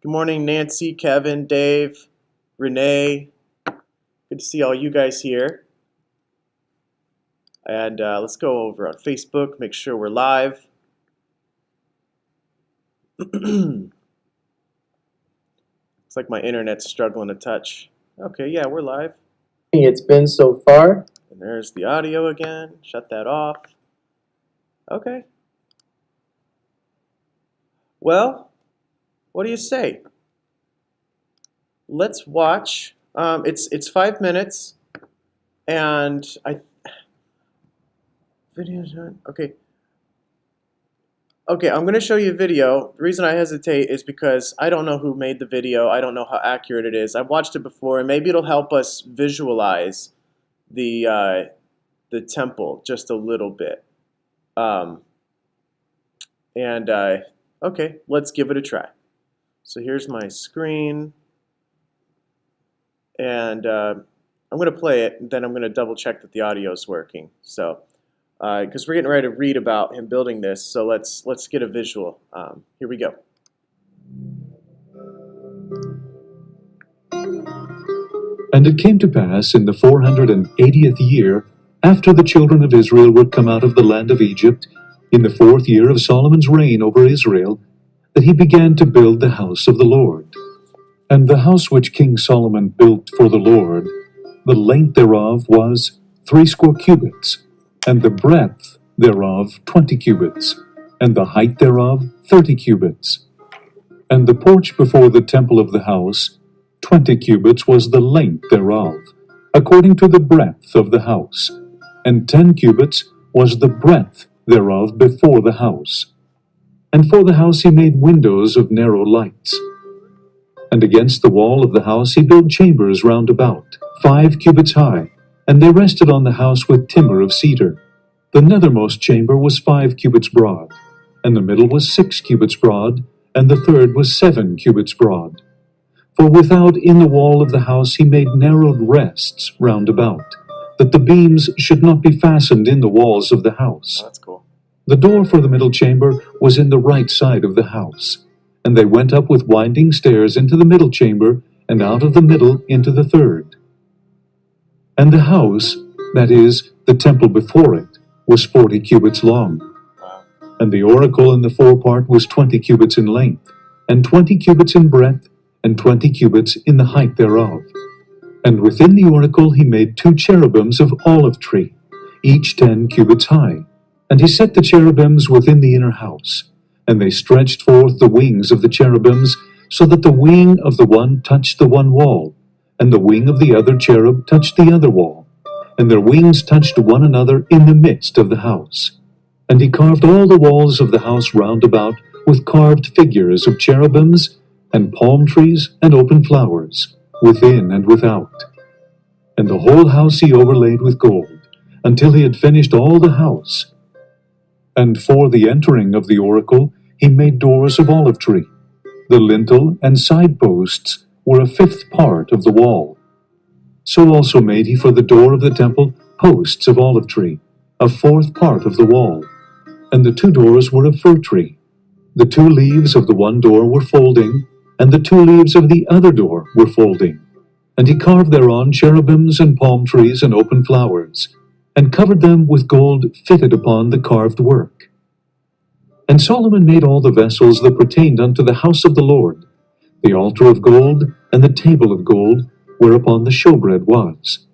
Good morning, Nancy, Kevin, Dave, Renee. Good to see all you guys here. And let's go over on Facebook, make sure we're live. Looks like my internet's struggling to touch. Okay, yeah, we're live. It's been so far. And there's the audio again. Shut that off. Okay. Well, what do you say? Let's watch. It's 5 minutes, and videos on. Okay. Okay, I'm going to show you a video. The reason I hesitate is because I don't know who made the video. I don't know how accurate it is. I've watched it before, and maybe it'll help us visualize the temple just a little bit. Okay, let's give it a try. So here's my screen, and I'm going to play it, and then I'm going to double check that the audio is working. So, because we're getting ready to read about him building this, so let's get a visual. Here we go. And it came to pass in the 480th year, after the children of Israel were come out of the land of Egypt, in the 4th year of Solomon's reign over Israel, that he began to build the house of the Lord. And the house which King Solomon built for the Lord, the length thereof was 80 cubits, and the breadth thereof 20 cubits, and the height thereof 30 cubits. And the porch before the temple of the house, 20 cubits was the length thereof, according to the breadth of the house, and 10 cubits was the breadth thereof before the house. And for the house he made windows of narrow lights. And against the wall of the house he built chambers round about, 5 cubits high, and they rested on the house with timber of cedar. The nethermost chamber was 5 cubits broad, and the middle was 6 cubits broad, and the third was 7 cubits broad. For without in the wall of the house he made narrowed rests round about, that the beams should not be fastened in the walls of the house. Oh, that's cool. The door for the middle chamber was in the right side of the house, and they went up with winding stairs into the middle chamber, and out of the middle into the third. And the house, that is, the temple before it, was 40 cubits long. And the oracle in the forepart was 20 cubits in length, and 20 cubits in breadth, and 20 cubits in the height thereof. And within the oracle he made 2 cherubims of olive tree, each 10 cubits high. And he set the cherubims within the inner house, and they stretched forth the wings of the cherubims, so that the wing of the one touched the one wall, and the wing of the other cherub touched the other wall, and their wings touched one another in the midst of the house. And he carved all the walls of the house round about with carved figures of cherubims, and palm trees, and open flowers, within and without. And the whole house he overlaid with gold, until he had finished all the house. And for the entering of the oracle he made doors of olive tree. The lintel and side posts were a 5th part of the wall. So also made he for the door of the temple posts of olive tree, a 4th part of the wall. And the 2 doors were of fir tree. The 2 leaves of the one door were folding, and the 2 leaves of the other door were folding. And he carved thereon cherubims and palm trees and open flowers, and covered them with gold fitted upon the carved work. And Solomon made all the vessels that pertained unto the house of the Lord, the altar of gold, and the table of gold, whereupon the showbread was.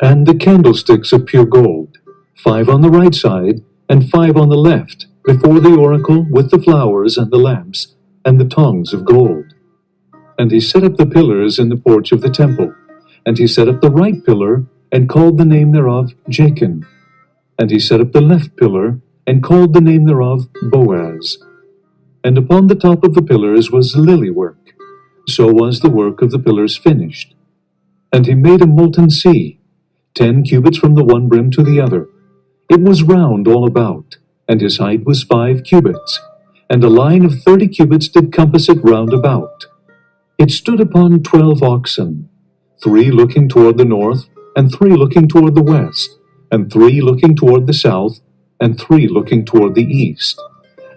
And the candlesticks of pure gold, 5 on the right side, and 5 on the left, before the oracle, with the flowers and the lamps, and the tongs of gold. And he set up the pillars in the porch of the temple, and he set up the right pillar, and called the name thereof Jachin. And he set up the left pillar, and called the name thereof Boaz. And upon the top of the pillars was lily work. So was the work of the pillars finished. And he made a molten sea, 10 cubits from the one brim to the other. It was round all about, and his height was 5 cubits, and a line of 30 cubits did compass it round about. It stood upon 12 oxen, 3 looking toward the north, and 3 looking toward the west, and 3 looking toward the south, and 3 looking toward the east.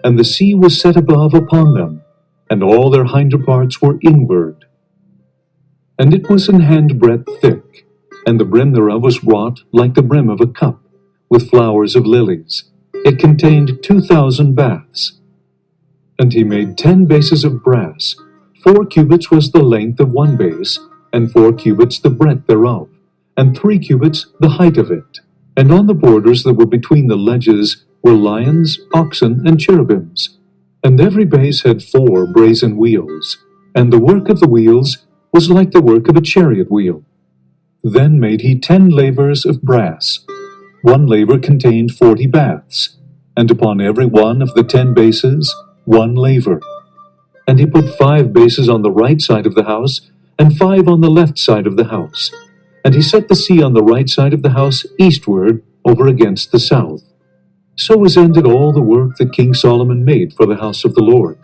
And the sea was set above upon them, and all their hinder parts were inward. And it was an handbreadth thick, and the brim thereof was wrought like the brim of a cup, with flowers of lilies. It contained 2,000 baths. And he made 10 bases of brass. 4 cubits was the length of one base, and 4 cubits the breadth thereof, and 3 cubits the height of it. And on the borders that were between the ledges were lions, oxen, and cherubims. And every base had 4 brazen wheels, and the work of the wheels was like the work of a chariot wheel. Then made he 10 lavers of brass. One laver contained 40 baths, and upon every one of the 10 bases 1 laver. And he put 5 bases on the right side of the house, and 5 on the left side of the house. And he set the sea on the right side of the house eastward, over against the south. So was ended all the work that King Solomon made for the house of the Lord.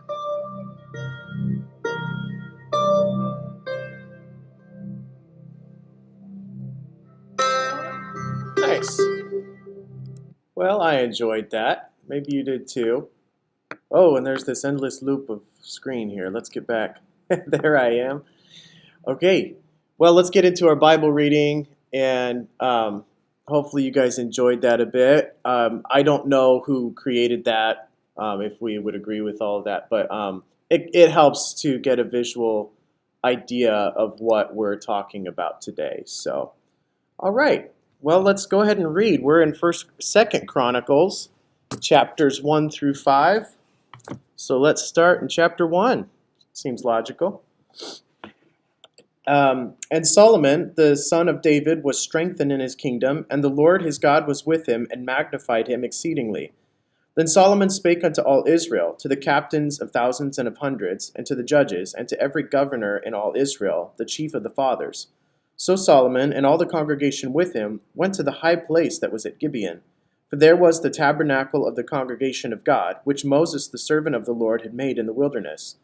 Nice. Well, I enjoyed that. Maybe you did too. Oh, and there's this endless loop of screen here. Let's get back. There I am. Okay. Well, let's get into our Bible reading, and hopefully you guys enjoyed that a bit. I don't know who created that, if we would agree with all of that, but it helps to get a visual idea of what we're talking about today. So, all right. Well, let's go ahead and read. We're in Second Chronicles, chapters 1 through 5. So let's start in chapter 1. Seems logical. And Solomon, the son of David, was strengthened in his kingdom, and the Lord his God was with him and magnified him exceedingly. Then Solomon spake unto all Israel, to the captains of thousands and of hundreds, and to the judges, and to every governor in all Israel, the chief of the fathers. So Solomon and all the congregation with him went to the high place that was at Gibeon. For there was the tabernacle of the congregation of God, which Moses the servant of the Lord had made in the wilderness.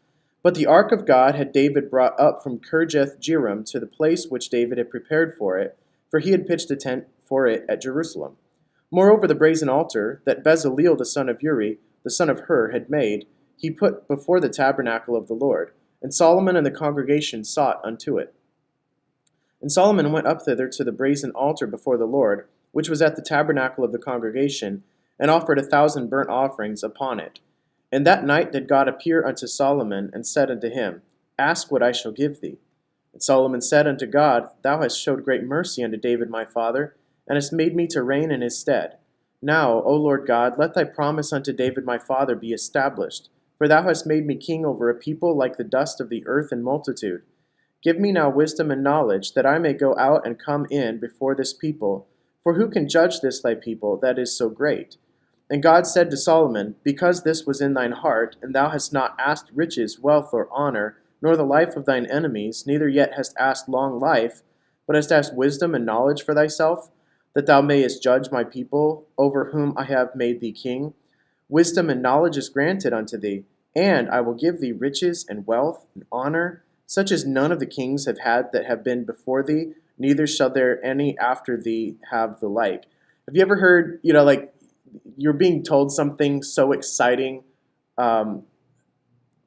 But the ark of God had David brought up from Kirjath-jearim to the place which David had prepared for it, for he had pitched a tent for it at Jerusalem. Moreover, the brazen altar that Bezaleel the son of Uri, the son of Hur, had made, he put before the tabernacle of the Lord, and Solomon and the congregation sought unto it. And Solomon went up thither to the brazen altar before the Lord, which was at the tabernacle of the congregation, and offered 1,000 burnt offerings upon it. And that night did God appear unto Solomon, and said unto him, Ask what I shall give thee. And Solomon said unto God, Thou hast showed great mercy unto David my father, and hast made me to reign in his stead. Now, O Lord God, let thy promise unto David my father be established, for thou hast made me king over a people like the dust of the earth in multitude. Give me now wisdom and knowledge, that I may go out and come in before this people. For who can judge this thy people that is so great? And God said to Solomon, Because this was in thine heart, and thou hast not asked riches, wealth, or honor, nor the life of thine enemies, neither yet hast asked long life, but hast asked wisdom and knowledge for thyself, that thou mayest judge my people, over whom I have made thee king. Wisdom and knowledge is granted unto thee, and I will give thee riches and wealth and honor, such as none of the kings have had that have been before thee, neither shall there any after thee have the like. Have you ever heard, like you're being told something so exciting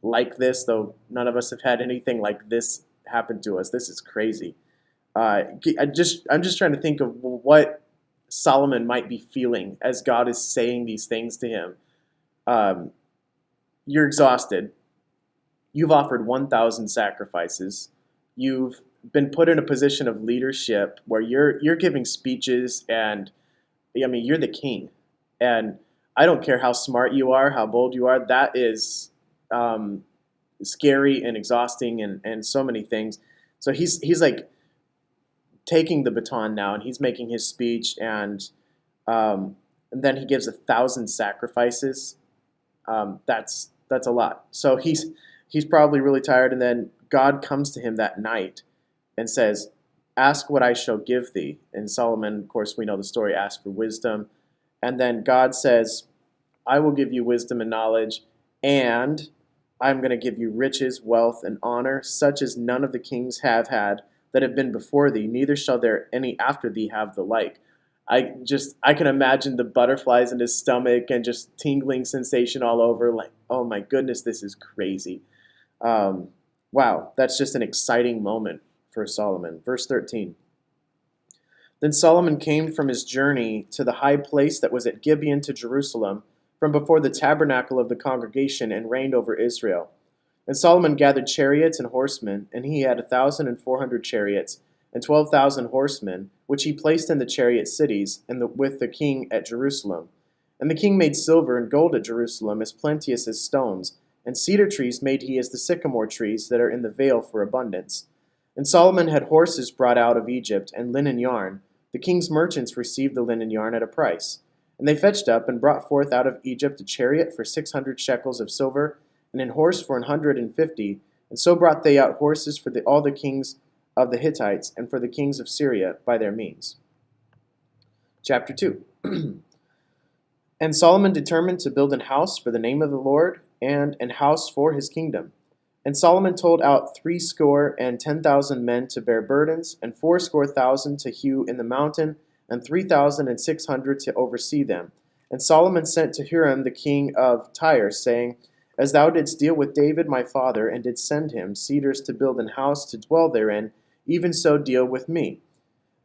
like this, though none of us have had anything like this happen to us. This is crazy. I'm just trying to think of what Solomon might be feeling as God is saying these things to him. You're exhausted. You've offered 1,000 sacrifices. You've been put in a position of leadership where you're giving speeches, and you're the king. And I don't care how smart you are, how bold you are. That is scary and exhausting, and so many things. So he's like taking the baton now, and he's making his speech, and then he gives 1,000 sacrifices. That's a lot. So he's probably really tired, and then God comes to him that night and says, Ask what I shall give thee. And Solomon, of course, we know the story, asked for wisdom. And then God says, I will give you wisdom and knowledge, and I'm going to give you riches, wealth, and honor, such as none of the kings have had that have been before thee, neither shall there any after thee have the like. I can imagine the butterflies in his stomach and just tingling sensation all over, like, oh my goodness, this is crazy. Um, wow, that's just an exciting moment for Solomon. Verse 13. Then Solomon came from his journey to the high place that was at Gibeon to Jerusalem, from before the tabernacle of the congregation, and reigned over Israel. And Solomon gathered chariots and horsemen, and he had 1,400 chariots, and 12,000 horsemen, which he placed in the chariot cities, with the king at Jerusalem. And the king made silver and gold at Jerusalem as plenteous as stones, and cedar trees made he as the sycamore trees that are in the vale for abundance. And Solomon had horses brought out of Egypt, and linen yarn. The king's merchants received the linen yarn at a price. And they fetched up and brought forth out of Egypt a chariot for 600 shekels of silver, and an horse for 150. And so brought they out horses for all the kings of the Hittites and for the kings of Syria by their means. Chapter 2. And Solomon determined to build an house for the name of the Lord, and an house for his kingdom. And Solomon told out 70,000 men to bear burdens, and 80,000 to hew in the mountain, and 3,600 to oversee them. And Solomon sent to Hiram the king of Tyre, saying, As thou didst deal with David my father, and didst send him cedars to build an house to dwell therein, even so deal with me.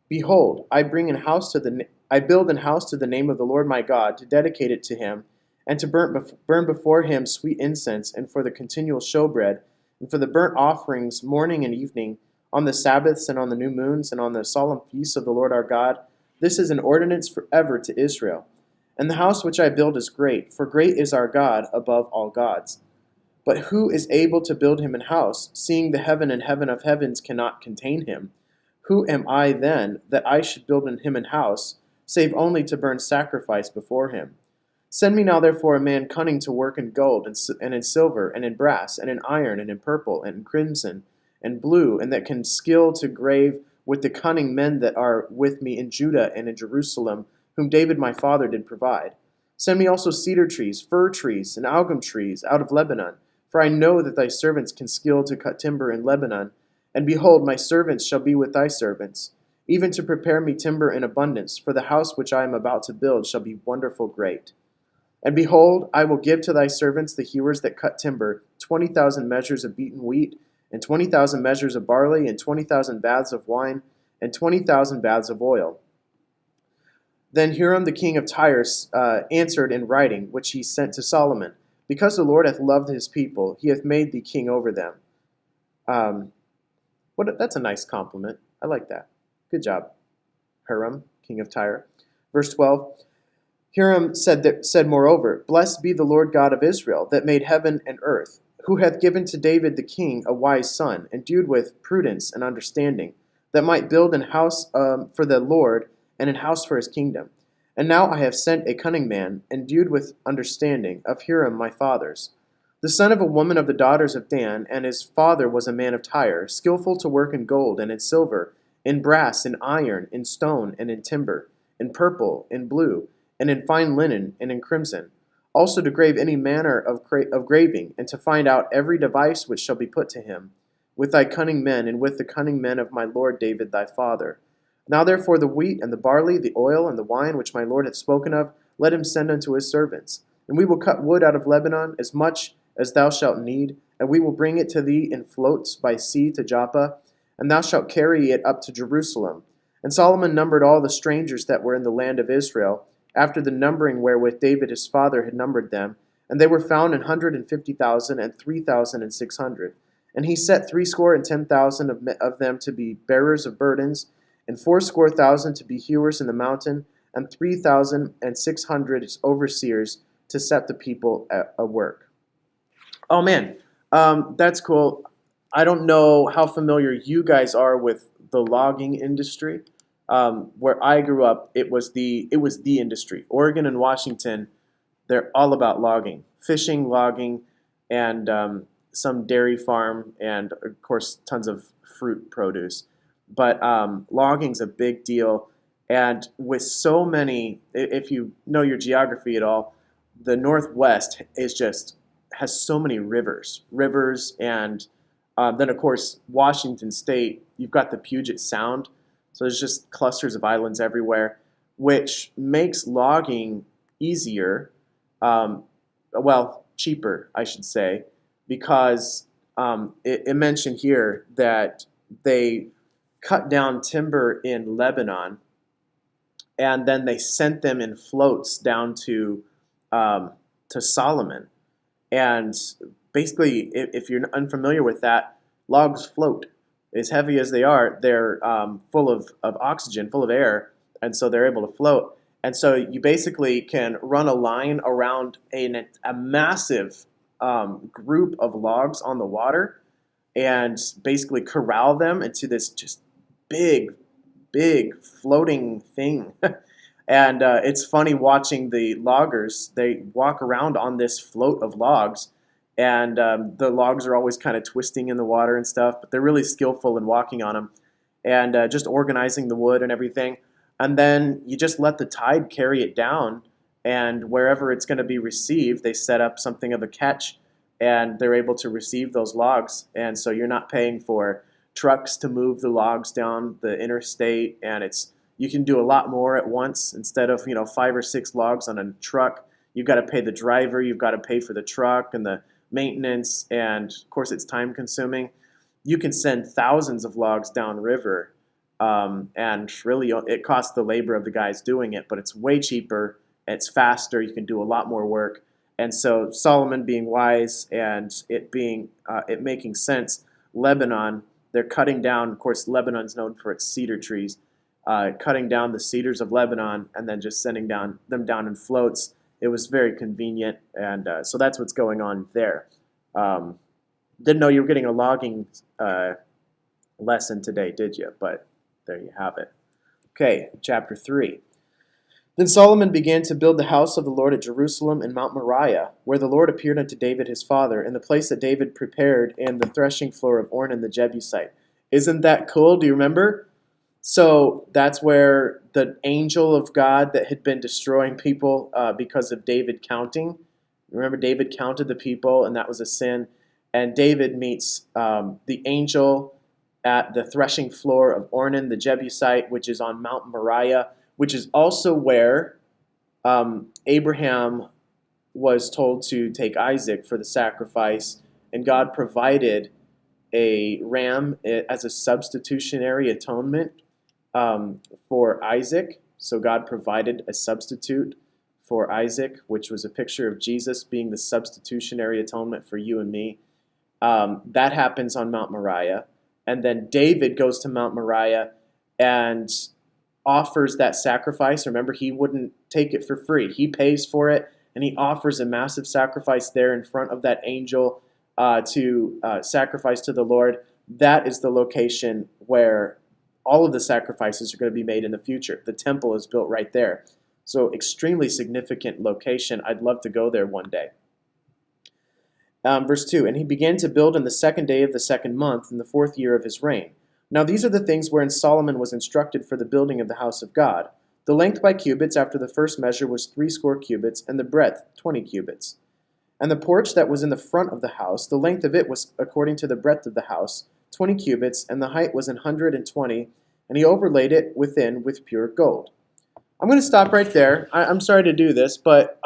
Behold, I build an house to the name of the Lord my God, to dedicate it to him, and to burn before him sweet incense, and for the continual showbread, and for the burnt offerings morning and evening, on the Sabbaths and on the new moons, and on the solemn feasts of the Lord our God. This is an ordinance forever to Israel. And the house which I build is great, for great is our God above all gods. But who is able to build him an house, seeing the heaven and heaven of heavens cannot contain him? Who am I then, that I should build him an house, save only to burn sacrifice before him? Send me now therefore a man cunning to work in gold, and in silver, and in brass, and in iron, and in purple, and in crimson, and blue, and that can skill to grave with the cunning men that are with me in Judah and in Jerusalem, whom David my father did provide. Send me also cedar trees, fir trees, and algum trees out of Lebanon, for I know that thy servants can skill to cut timber in Lebanon. And behold, my servants shall be with thy servants, even to prepare me timber in abundance, for the house which I am about to build shall be wonderful great. And behold, I will give to thy servants the hewers that cut timber 20,000 measures of beaten wheat, and 20,000 measures of barley, and 20,000 baths of wine, and 20,000 baths of oil. Then Hiram the king of Tyre answered in writing, which he sent to Solomon, Because the Lord hath loved his people, he hath made thee king over them. That's a nice compliment. I like that. Good job, Hiram, king of Tyre. Verse 12. Hiram said moreover, Blessed be the Lord God of Israel, that made heaven and earth, who hath given to David the king a wise son, endued with prudence and understanding, that might build an house for the Lord, and an house for his kingdom. And now I have sent a cunning man, endued with understanding, of Hiram my father's, the son of a woman of the daughters of Dan, and his father was a man of Tyre, skillful to work in gold, and in silver, in brass, in iron, in stone, and in timber, in purple, in blue, and in fine linen, and in crimson, also to grave any manner of graving, and to find out every device which shall be put to him, with thy cunning men, and with the cunning men of my lord David thy father. Now therefore the wheat, and the barley, the oil, and the wine, which my lord hath spoken of, let him send unto his servants. And we will cut wood out of Lebanon, as much as thou shalt need, and we will bring it to thee in floats by sea to Joppa, and thou shalt carry it up to Jerusalem. And Solomon numbered all the strangers that were in the land of Israel, after the numbering wherewith David his father had numbered them, and they were found 150,000 and 3,600. And he set 70,000 of them to be bearers of burdens, and 80,000 to be hewers in the mountain, and 3,600 overseers to set the people at work. Oh man, that's cool. I don't know how familiar you guys are with the logging industry. Where I grew up, it was the industry. Oregon and Washington, they're all about logging, fishing, logging, and some dairy farm, and of course tons of fruit produce. But logging's a big deal, and with so many, if you know your geography at all, the Northwest has so many rivers, and then of course Washington State, you've got the Puget Sound. So there's just clusters of islands everywhere, which makes logging easier, cheaper, I should say, because it mentioned here that they cut down timber in Lebanon, and then they sent them in floats down um, to Solomon. And basically, if you're unfamiliar with that, logs float. As heavy as they are, they're full of oxygen, full of air, and so they're able to float. And so you basically can run a line around a massive group of logs on the water and basically corral them into this just big, big floating thing. And it's funny watching the loggers. They walk around on this float of logs, and the logs are always kind of twisting in the water and stuff, but they're really skillful in walking on them and just organizing the wood and everything. And then you just let the tide carry it down, and wherever it's going to be received, they set up something of a catch, and they're able to receive those logs. And so you're not paying for trucks to move the logs down the interstate, and you can do a lot more at once instead of 5 or 6 logs on a truck. You've got to pay the driver, you've got to pay for the truck and the maintenance, and of course it's time consuming. You can send thousands of logs downriver, and really it costs the labor of the guys doing it, but it's way cheaper, it's faster, you can do a lot more work. And so Solomon, being wise and it making sense, Lebanon, they're cutting down. Of course, Lebanon's known for its cedar trees. Cutting down the cedars of Lebanon and then just sending them down in floats. It was very convenient, and so that's what's going on there. Didn't know you were getting a logging lesson today, did you? But there you have it. Okay, chapter 3. Then Solomon began to build the house of the Lord at Jerusalem in Mount Moriah, where the Lord appeared unto David his father, in the place that David prepared in the threshing floor of Ornan the Jebusite. Isn't that cool? Do you remember? So that's where the angel of God that had been destroying people because of David counting. Remember, David counted the people, and that was a sin. And David meets the angel at the threshing floor of Ornan the Jebusite, which is on Mount Moriah, which is also where Abraham was told to take Isaac for the sacrifice, and God provided a ram as a substitutionary atonement for Isaac. So God provided a substitute for Isaac, which was a picture of Jesus being the substitutionary atonement for you and me. That happens on Mount Moriah. And then David goes to Mount Moriah and offers that sacrifice. Remember, he wouldn't take it for free. He pays for it, and he offers a massive sacrifice there in front of that angel to sacrifice to the Lord. That is the location where all of the sacrifices are going to be made in the future. The temple is built right there. So extremely significant location. I'd love to go there one day. Verse 2, and he began to build in the 2nd day of the 2nd month in the 4th year of his reign. Now these are the things wherein Solomon was instructed for the building of the house of God. The length by cubits after the first measure was 60 cubits, and the breadth 20 cubits. And the porch that was in the front of the house, the length of it was according to the breadth of the house, 20 cubits, and the height was 120, and he overlaid it within with pure gold. I'm going to stop right there. I'm sorry to do this, but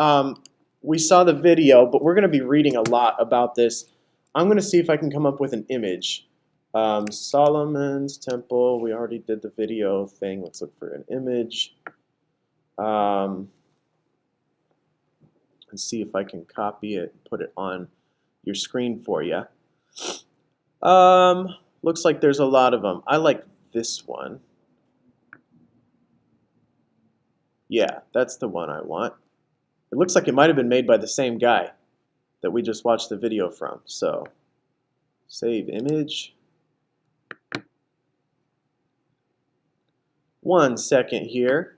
we saw the video, but we're going to be reading a lot about this. I'm going to see if I can come up with an image. Solomon's Temple, we already did the video thing. Let's look for an image. And see if I can copy it and put it on your screen for you. Looks like there's a lot of them. I like this one. Yeah, that's the one I want. It looks like it might have been made by the same guy that we just watched the video from. So, save image. 1 second here.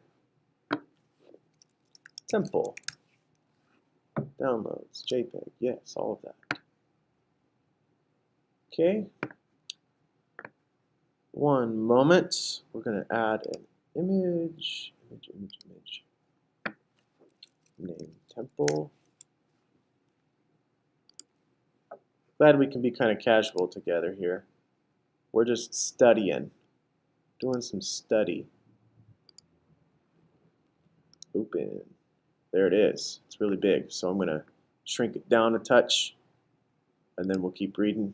Temple. Downloads, JPEG, yes, all of that. Okay. 1 moment. We're going to add an image. Image. Name temple. Glad we can be kind of casual together here. We're just studying. Doing some study. Open. There it is. It's really big, so I'm going to shrink it down a touch, and then we'll keep reading.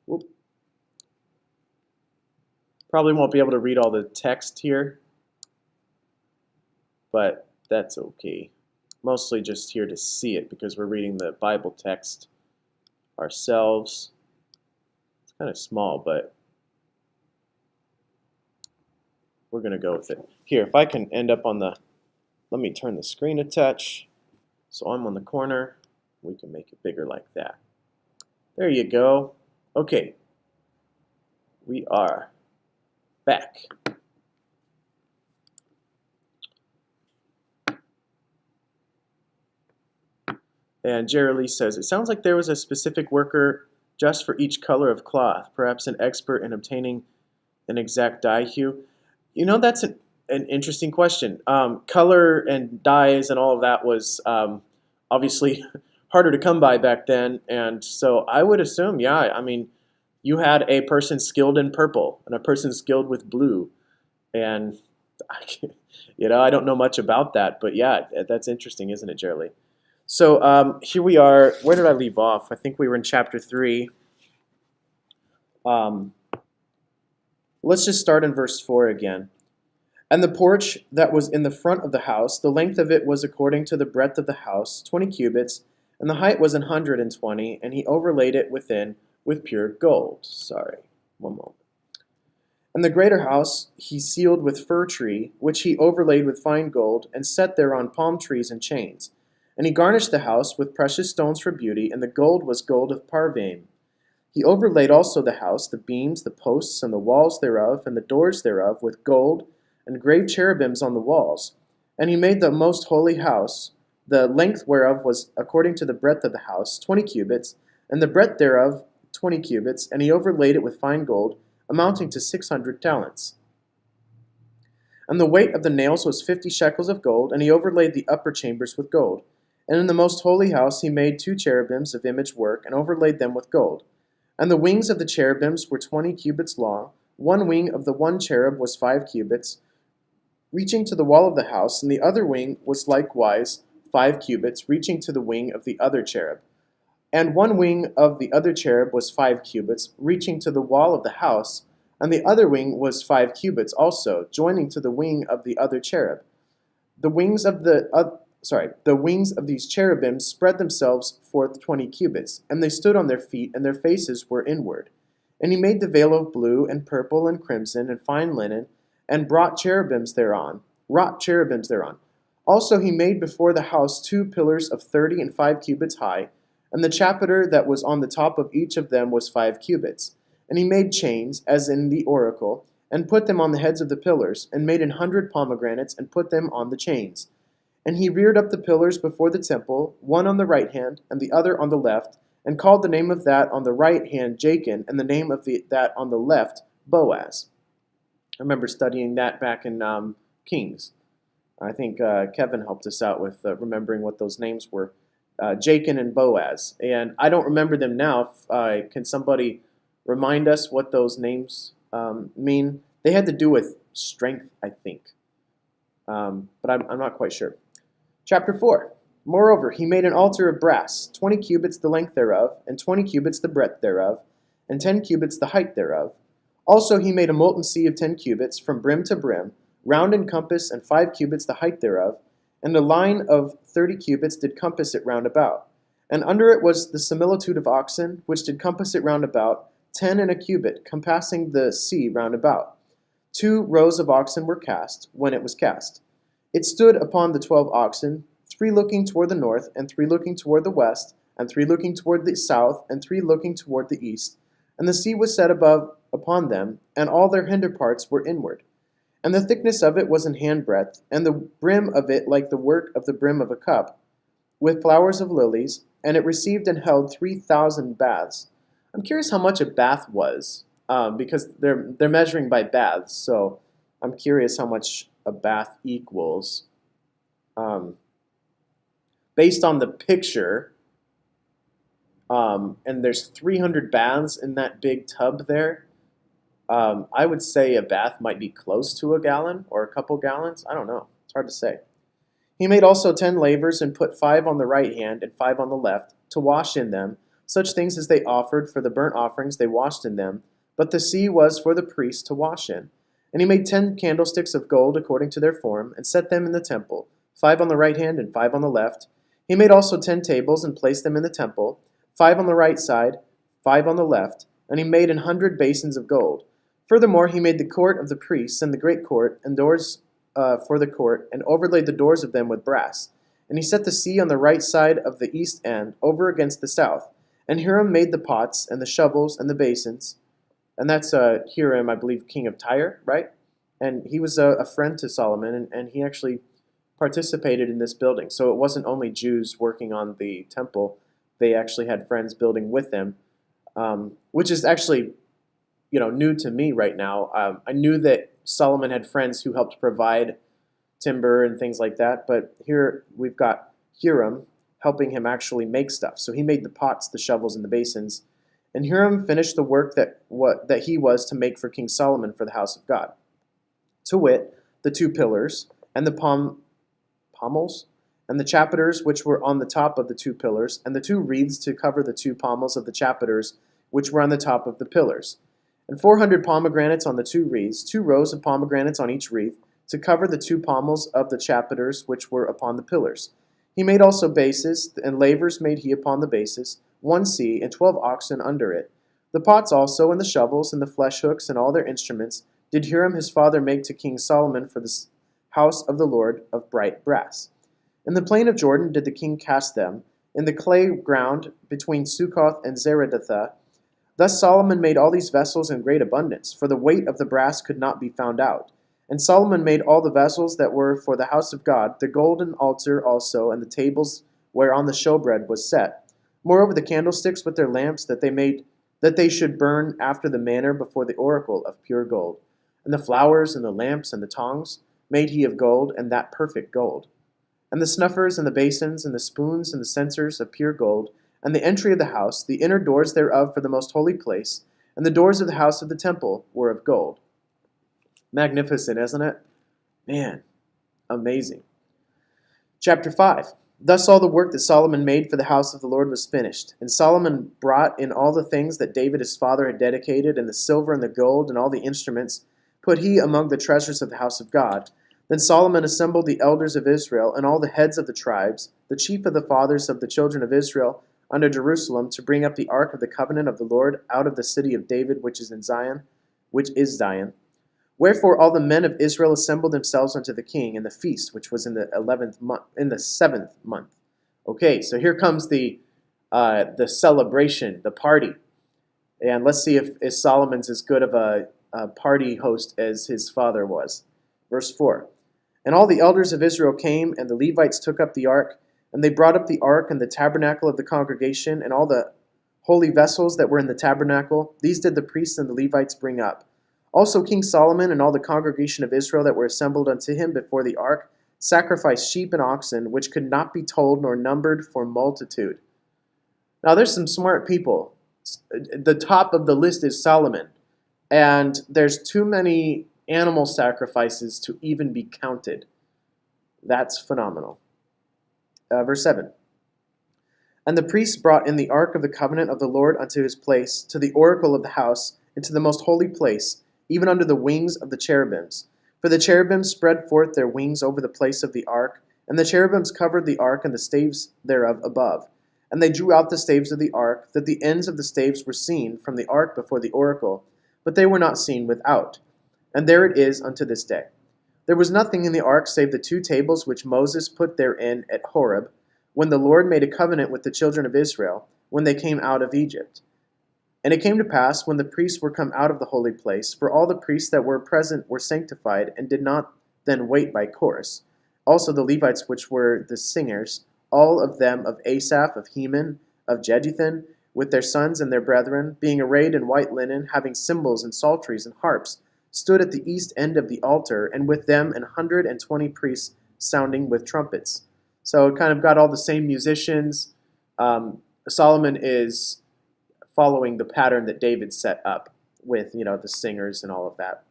Whoop. Probably won't be able to read all the text here, but that's okay. Mostly just here to see it because we're reading the Bible text ourselves. It's kind of small, but we're going to go with it. Here, if I can end up on the, let me turn the screen a touch so I'm on the corner. We can make it bigger like that. There you go. Okay, we are back. And Jerry Lee says, it sounds like there was a specific worker just for each color of cloth, perhaps an expert in obtaining an exact dye hue. You know, that's an interesting question. Color and dyes and all of that was obviously harder to come by back then. And so I would assume, yeah, I mean, you had a person skilled in purple and a person skilled with blue. And, I don't know much about that. But yeah, that's interesting, isn't it, Jerry Lee? So here we are. Where did I leave off? I think we were in chapter 3. Let's just start in verse 4 again. And the porch that was in the front of the house, the length of it was according to the breadth of the house, 20 cubits, and the height was 120, and he overlaid it within with pure gold. Sorry, one moment. And the greater house he sealed with fir tree, which he overlaid with fine gold, and set thereon palm trees and chains. And he garnished the house with precious stones for beauty, and the gold was gold of Parvaim. He overlaid also the house, the beams, the posts, and the walls thereof, and the doors thereof, with gold, and graved cherubims on the walls. And he made the most holy house, the length whereof was according to the breadth of the house, 20 cubits, and the breadth thereof 20 cubits, and he overlaid it with fine gold, amounting to 600 talents. And the weight of the nails was 50 shekels of gold, and he overlaid the upper chambers with gold. And in the most holy house he made 2 cherubims of image work, and overlaid them with gold. And the wings of the cherubims were 20 cubits long. One wing of the one cherub was 5 cubits, reaching to the wall of the house, and the other wing was likewise 5 cubits, reaching to the wing of the other cherub. And one wing of the other cherub was 5 cubits, reaching to the wall of the house, and the other wing was 5 cubits also, joining to the wing of the other cherub. The wings of these cherubims spread themselves forth 20 cubits, and they stood on their feet, and their faces were inward. And he made the veil of blue, and purple, and crimson, and fine linen, and wrought cherubims thereon. Also he made before the house 2 pillars of 30 and 5 cubits high, and the chapiter that was on the top of each of them was 5 cubits. And he made chains, as in the oracle, and put them on the heads of the pillars, and made 100 pomegranates, and put them on the chains. And he reared up the pillars before the temple, one on the right hand, and the other on the left, and called the name of that on the right hand Jachin, and the name of that on the left Boaz. I remember studying that back in Kings. I think Kevin helped us out with remembering what those names were. Jachin and Boaz. And I don't remember them now. Can somebody remind us what those names mean? They had to do with strength, I think. But I'm not quite sure. Chapter 4. Moreover, he made an altar of brass, 20 cubits the length thereof, and 20 cubits the breadth thereof, and 10 cubits the height thereof. Also he made a molten sea of 10 cubits, from brim to brim, round in compass, and 5 cubits the height thereof, and a line of 30 cubits did compass it round about. And under it was the similitude of oxen, which did compass it round about, 10 and a cubit, compassing the sea round about. 2 rows of oxen were cast, when it was cast. It stood upon the 12 oxen, 3 looking toward the north, and 3 looking toward the west, and 3 looking toward the south, and 3 looking toward the east. And the sea was set above upon them, and all their hinder parts were inward. And the thickness of it was an handbreadth, and the brim of it like the work of the brim of a cup, with flowers of lilies, and it received and held 3,000 baths. I'm curious how much a bath was, because they're measuring by baths, so I'm curious how much a bath equals. Based on the picture, and there's 300 baths in that big tub there, I would say a bath might be close to a gallon or a couple gallons. I don't know. It's hard to say. He made also 10 lavers and put 5 on the right hand and 5 on the left to wash in them, Such things as they offered for the burnt offerings they washed in them, but the sea was for the priests to wash in. And he made 10 candlesticks of gold according to their form, and set them in the temple, 5 on the right hand and 5 on the left. He made also 10 tables and placed them in the temple, 5 on the right side, 5 on the left, and he made 100 basins of gold. Furthermore, he made the court of the priests and the great court, and doors for the court, and overlaid the doors of them with brass. And he set the sea on the right side of the east end, over against the south. And Hiram made the pots, and the shovels, and the basins. And that's Hiram, I believe, king of Tyre, right? And he was a friend to Solomon, and he actually participated in this building. So it wasn't only Jews working on the temple, they actually had friends building with them, which is actually new to me right now. I knew that Solomon had friends who helped provide timber and things like that, but here we've got Hiram helping him actually make stuff. So he made the pots, the shovels, and the basins. And Hiram finished the work that he was to make for King Solomon for the house of God, to wit, the 2 pillars, and the pommels, and the chapiters which were on the top of the 2 pillars, and the 2 wreaths to cover the 2 pommels of the chapiters which were on the top of the pillars, and 400 pomegranates on the 2 wreaths, 2 rows of pomegranates on each wreath, to cover the 2 pommels of the chapiters which were upon the pillars. He made also bases, and lavers made he upon the bases, 1 sea, and 12 oxen under it. The pots also, and the shovels, and the flesh hooks, and all their instruments, did Hiram his father make to King Solomon for the house of the Lord of bright brass. In the plain of Jordan did the king cast them, in the clay ground between Succoth and Zeredathah. Thus Solomon made all these vessels in great abundance, for the weight of the brass could not be found out. And Solomon made all the vessels that were for the house of God, the golden altar also, and the tables whereon the showbread was set. Moreover, the candlesticks with their lamps that they should burn after the manner before the oracle of pure gold. And the flowers and the lamps and the tongs made he of gold, and that perfect gold. And the snuffers and the basins and the spoons and the censers of pure gold, and the entry of the house, the inner doors thereof for the most holy place, and the doors of the house of the temple were of gold. Magnificent, isn't it? Man, amazing. Chapter 5. Thus all the work that Solomon made for the house of the Lord was finished. And Solomon brought in all the things that David his father had dedicated, and the silver and the gold, and all the instruments, put he among the treasures of the house of God. Then Solomon assembled the elders of Israel, and all the heads of the tribes, the chief of the fathers of the children of Israel, unto Jerusalem, to bring up the ark of the covenant of the Lord out of the city of David, which is Zion. Wherefore all the men of Israel assembled themselves unto the king in the feast, which was in the 7th month. Okay, so here comes the celebration, the party, and let's see if Solomon's as good of a party host as his father was. Verse 4. And all the elders of Israel came, and the Levites took up the ark, and they brought up the ark and the tabernacle of the congregation, and all the holy vessels that were in the tabernacle. These did the priests and the Levites bring up. Also King Solomon and all the congregation of Israel that were assembled unto him before the ark sacrificed sheep and oxen, which could not be told nor numbered for multitude. Now there's some smart people. The top of the list is Solomon, and there's too many animal sacrifices to even be counted. That's phenomenal. Verse 7. And the priests brought in the ark of the covenant of the Lord unto his place, to the oracle of the house, into the most holy place, even under the wings of the cherubims. For the cherubims spread forth their wings over the place of the ark, and the cherubims covered the ark and the staves thereof above. And they drew out the staves of the ark, that the ends of the staves were seen from the ark before the oracle, but they were not seen without. And there it is unto this day. There was nothing in the ark save the 2 tables which Moses put therein at Horeb, when the Lord made a covenant with the children of Israel, when they came out of Egypt. And it came to pass, when the priests were come out of the holy place, for all the priests that were present were sanctified, and did not then wait by course. Also the Levites which were the singers, all of them of Asaph, of Heman, of Jeduthun, with their sons and their brethren, being arrayed in white linen, having cymbals and psalteries and harps, stood at the east end of the altar, and with them 120 priests sounding with trumpets. So it kind of got all the same musicians. Solomon is following the pattern that David set up with, the singers and all of that.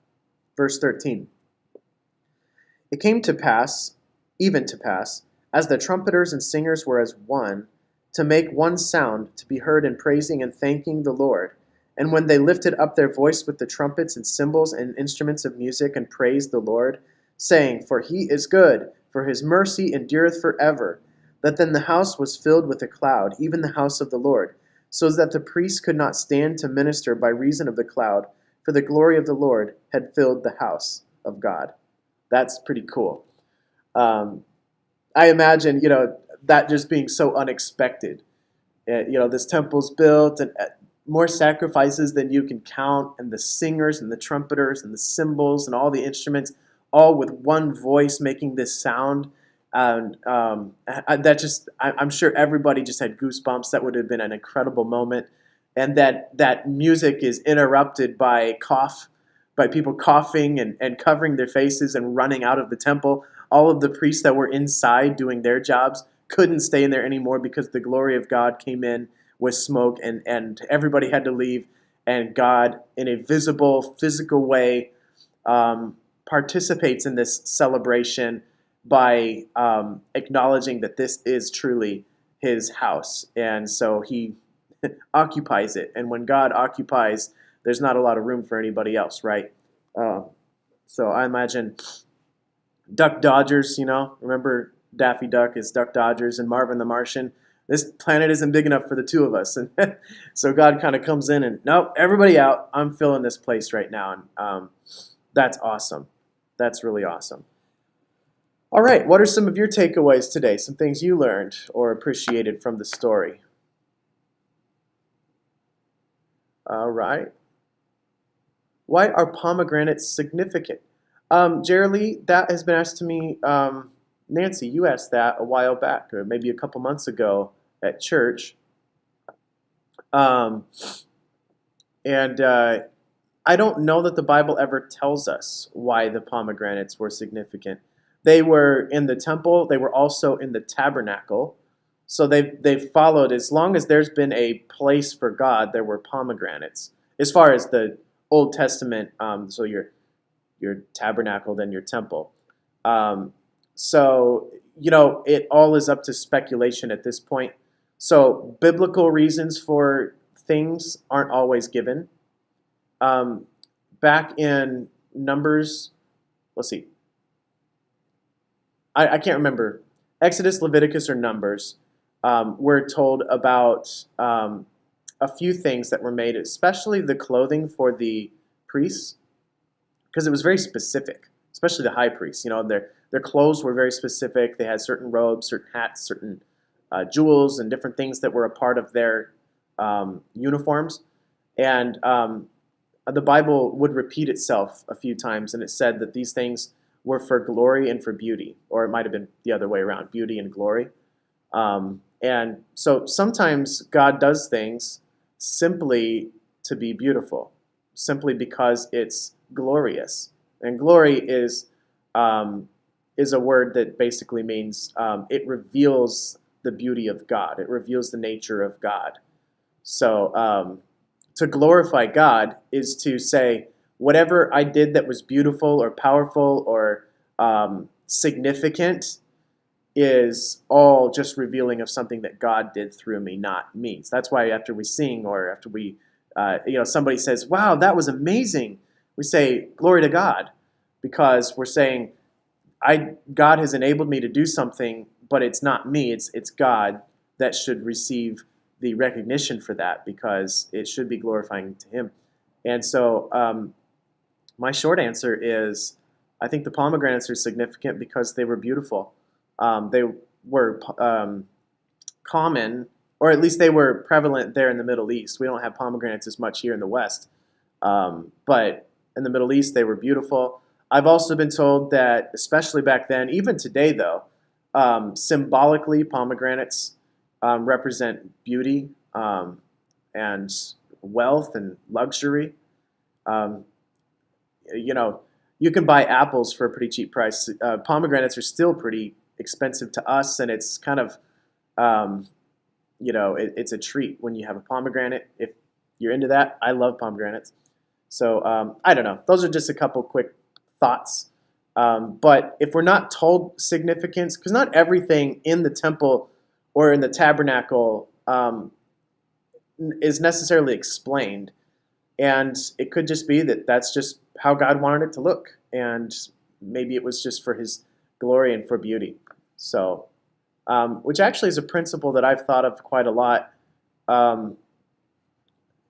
Verse 13. It came to pass, even to pass, as the trumpeters and singers were as one, to make one sound to be heard in praising and thanking the Lord. And when they lifted up their voice with the trumpets and cymbals and instruments of music and praised the Lord, saying, For he is good, for his mercy endureth forever. That then the house was filled with a cloud, even the house of the Lord, so that the priests could not stand to minister by reason of the cloud, for the glory of the Lord had filled the house of God. That's pretty cool. I imagine, that just being so unexpected. This temple's built, and more sacrifices than you can count, and the singers and the trumpeters and the cymbals and all the instruments, all with one voice making this sound. And I'm sure everybody just had goosebumps. That would have been an incredible moment. And that music is interrupted by people coughing and covering their faces and running out of the temple. All of the priests that were inside doing their jobs couldn't stay in there anymore because the glory of God came in with smoke, and everybody had to leave. And God, in a visible, physical way, participates in this celebration by acknowledging that this is truly his house. And so he occupies it. And when God occupies, there's not a lot of room for anybody else, right? So I imagine Duck Dodgers, remember Daffy Duck is Duck Dodgers and Marvin the Martian. This planet isn't big enough for the two of us. And so God kind of comes in and, nope, everybody out. I'm filling this place right now. And that's awesome. That's really awesome. All right, what are some of your takeaways today? Some things you learned or appreciated from the story? All right. Why are pomegranates significant? Jerry, that has been asked to me. Nancy, you asked that a while back, or maybe a couple months ago at church. And I don't know that the Bible ever tells us why the pomegranates were significant. They were in the temple. They were also in the tabernacle. So they've followed, as long as there's been a place for God, there were pomegranates. As far as the Old Testament, so your tabernacle, then your temple. So, it all is up to speculation at this point. So biblical reasons for things aren't always given. Back in Numbers, let's see. I can't remember. Exodus, Leviticus, or Numbers, we're told about a few things that were made, especially the clothing for the priests, because it was very specific, especially the high priests. Their clothes were very specific. They had certain robes, certain hats, certain jewels, and different things that were a part of their uniforms. And the Bible would repeat itself a few times, and it said that these things were for glory and for beauty, or it might have been the other way around, beauty and glory. And so sometimes God does things simply to be beautiful, simply because it's glorious. And glory is a word that basically means it reveals the beauty of God. It reveals the nature of God. So to glorify God is to say, whatever I did that was beautiful or powerful or significant is all just revealing of something that God did through me, not me. So that's why after we sing, or after we, somebody says, wow, that was amazing, we say, glory to God, because we're saying, God has enabled me to do something, but it's not me, it's God that should receive the recognition for that, because it should be glorifying to him. And so my short answer is, I think the pomegranates are significant because they were beautiful. They were common, or at least they were prevalent there in the Middle East. We don't have pomegranates as much here in the West. But in the Middle East, they were beautiful. I've also been told that, especially back then, even today though, symbolically, pomegranates represent beauty and wealth and luxury. You can buy apples for a pretty cheap price. Pomegranates are still pretty expensive to us, and it's kind of, it's a treat when you have a pomegranate. If you're into that, I love pomegranates. So I don't know. Those are just a couple quick thoughts. But if we're not told significance, because not everything in the temple or in the tabernacle is necessarily explained. And it could just be that that's just how God wanted it to look. And maybe it was just for his glory and for beauty. So, which actually is a principle that I've thought of quite a lot um,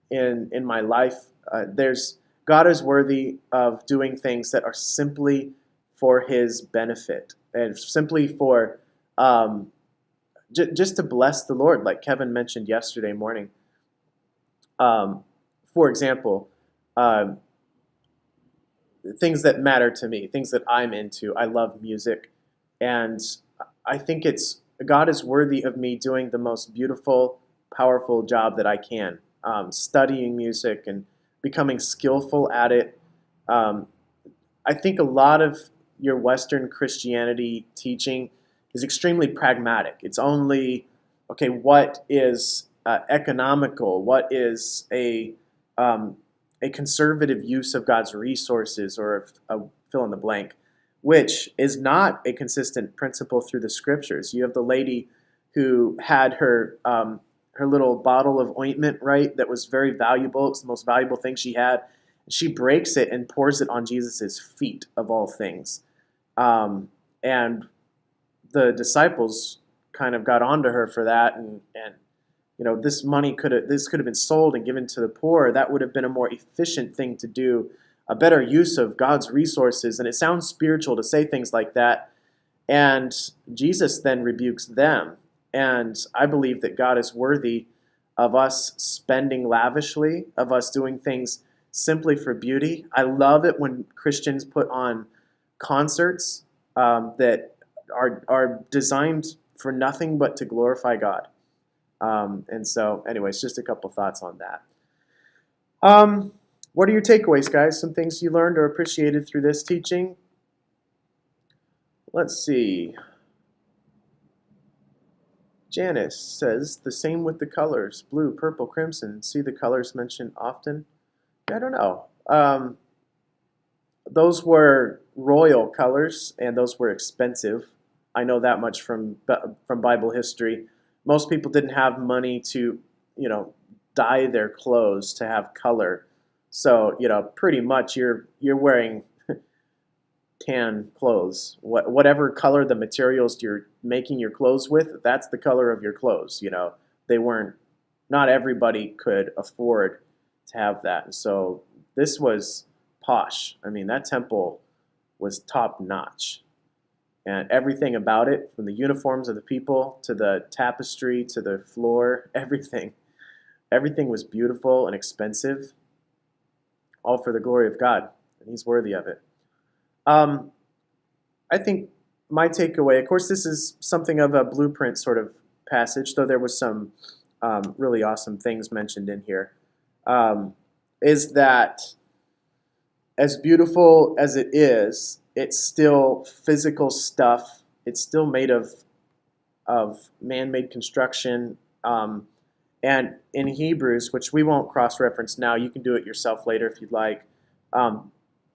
in my life. There's God is worthy of doing things that are simply for his benefit and simply for um, just to bless the Lord, like Kevin mentioned yesterday morning. Um, for example, um, things that matter to me, things that I'm into. I love music, and I think it's God is worthy of me doing the most beautiful, powerful job that I can, studying music and becoming skillful at it. Um, I think a lot of your Western Christianity teaching is extremely pragmatic. It's only, okay, what is economical? What is um, a conservative use of God's resources, or a fill in the blank, which is not a consistent principle through the scriptures. You have the lady who had her little bottle of ointment, right? That was very valuable. It's the most valuable thing she had. She breaks it and pours it on Jesus's feet, of all things. And the disciples kind of got onto her for that, and this could have been sold and given to the poor. That would have been a more efficient thing to do, a better use of God's resources. And it sounds spiritual to say things like that. And Jesus then rebukes them. And I believe that God is worthy of us spending lavishly, of us doing things simply for beauty. I love it when Christians put on concerts that are designed for nothing but to glorify God. And so, anyways, just a couple thoughts on that. What are your takeaways, guys? Some things you learned or appreciated through this teaching? Let's see. Janice says, the same with the colors, blue, purple, crimson. See the colors mentioned often? I don't know. Those were royal colors, and those were expensive. I know that much from Bible history. Most people didn't have money to, dye their clothes to have color. So, pretty much you're wearing tan clothes. Whatever color the materials you're making your clothes with, that's the color of your clothes. Not everybody could afford to have that. And so this was posh. I mean, that temple was top notch. And everything about it, from the uniforms of the people to the tapestry to the floor, everything was beautiful and expensive, all for the glory of God, and he's worthy of it. I think my takeaway, of course, this is something of a blueprint sort of passage, though there was some really awesome things mentioned in here, is that as beautiful as it is, it's still physical stuff. It's still made of man-made construction. And in Hebrews, which we won't cross-reference now, you can do it yourself later if you'd like,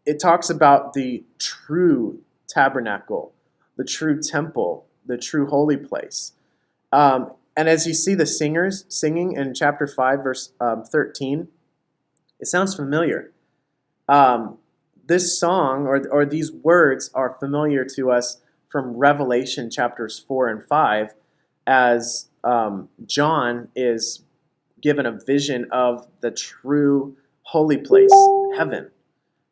it talks about the true tabernacle, the true temple, the true holy place. And as you see the singers singing in chapter 5, verse 13, it sounds familiar. This song or these words are familiar to us from Revelation chapters 4 and 5, as John is given a vision of the true holy place, heaven.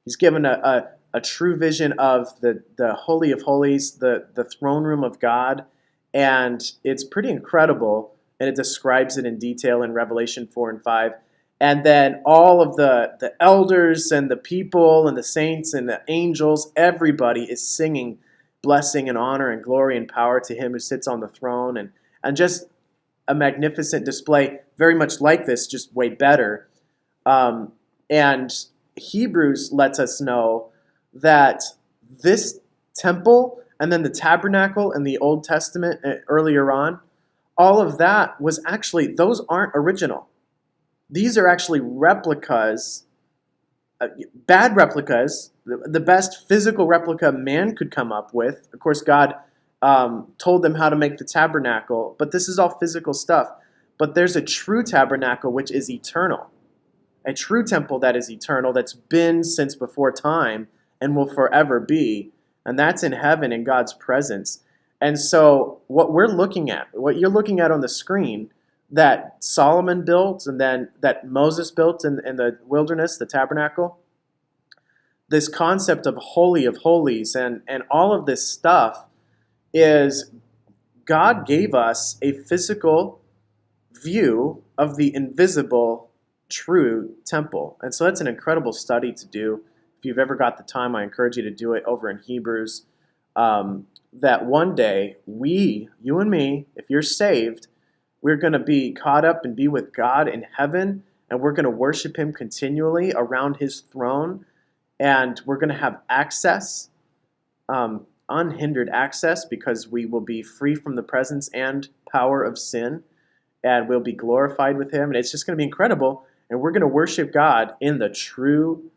He's given a true vision of the Holy of Holies, the throne room of God, and it's pretty incredible, and it describes it in detail in Revelation 4 and 5. And then all of the elders and the people and the saints and the angels, everybody is singing blessing and honor and glory and power to him who sits on the throne, and just a magnificent display, very much like this, just way better. And Hebrews lets us know that this temple and then the tabernacle in the Old Testament earlier on, all of that was actually, those aren't original. These are actually replicas, bad replicas, the best physical replica man could come up with. Of course, God told them how to make the tabernacle. But this is all physical stuff. But there's a true tabernacle which is eternal, a true temple that is eternal, that's been since before time and will forever be. And that's in heaven in God's presence. And so what we're looking at, what you're looking at on the screen, that Solomon built and then that Moses built in the wilderness, the tabernacle, this concept of Holy of Holies and all of this stuff is God gave us a physical view of the invisible true temple. And so that's an incredible study to do. If you've ever got the time, I encourage you to do it over in Hebrews. That one day, you and me, if you're saved, we're going to be caught up and be with God in heaven, and we're going to worship him continually around his throne, and we're going to have access, unhindered access, because we will be free from the presence and power of sin, and we'll be glorified with him, and it's just going to be incredible, and we're going to worship God in the true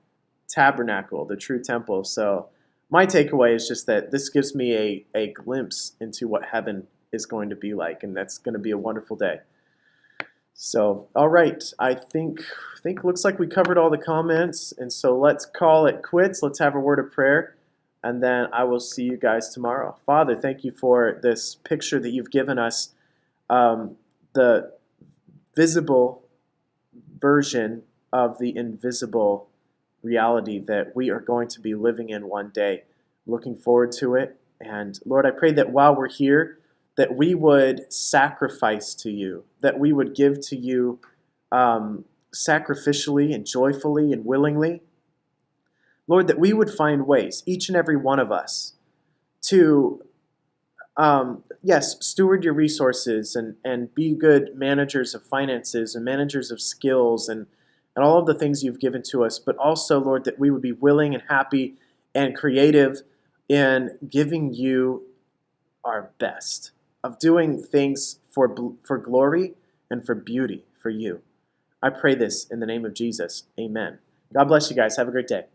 tabernacle, the true temple. So my takeaway is just that this gives me a glimpse into what heaven is going to be like, and that's going to be a wonderful day. So, all right, I think looks like we covered all the comments, and so let's call it quits. Let's have a word of prayer, and then I will see you guys tomorrow. Father, thank you for this picture that you've given us, the visible version of the invisible reality that we are going to be living in one day. Looking forward to it. And Lord, I pray that while we're here, that we would sacrifice to you, that we would give to you sacrificially and joyfully and willingly. Lord, that we would find ways, each and every one of us, to, steward your resources and be good managers of finances and managers of skills and all of the things you've given to us, but also, Lord, that we would be willing and happy and creative in giving you our best, of doing things for glory and for beauty for you. I pray this in the name of Jesus. Amen. God bless you guys. Have a great day.